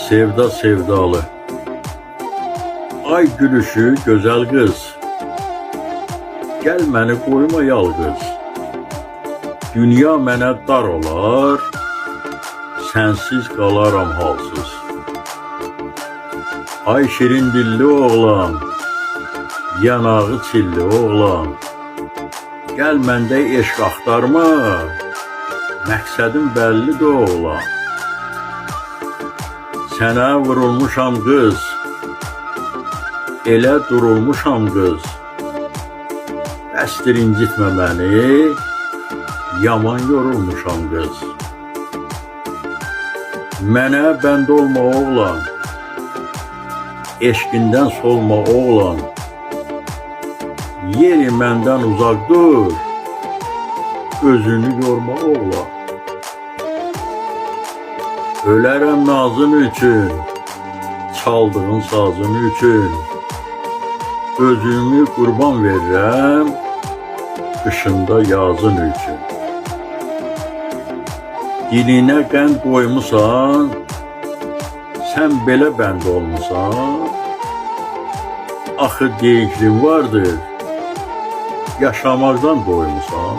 Sevda sevdalı. Ay gülüşü güzel kız. Gel məni qoyma yalqız. Dünya mənə dar olar, sensiz qalaram halsız. Ay şirin dilli oğlan, yanağı çilli oğlan. Gel məndə eşq axtarma, məqsədim bəllidir oğlan. Sənə vurulmuşam qız, elə durulmuşam qız. Bəsdir incitmə məni, yaman yorulmuşam qız. Mənə bənd olma oğlan, eşqindən solma oğlan. Yeri məndən uzaq dur, özünü yorma oğlan. Ölərəm nazın üçün, çaldığın sazın üçün. Özümü qurban verirəm, qışında yazın üçün. Dilinə qənd qoymusan, sən belə bənd olmusan. Axı deyiklim vardır, yaşamaqdan doymusan.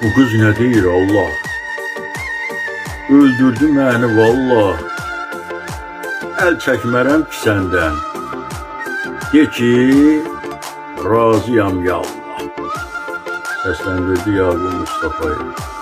Bu qız nə deyir Allah? Öldürdü məni vallah. Əl çəkmərəm ki səndən. De ki, razıyam ya Allah. Səsləndirdi Yaqub Mustafayev.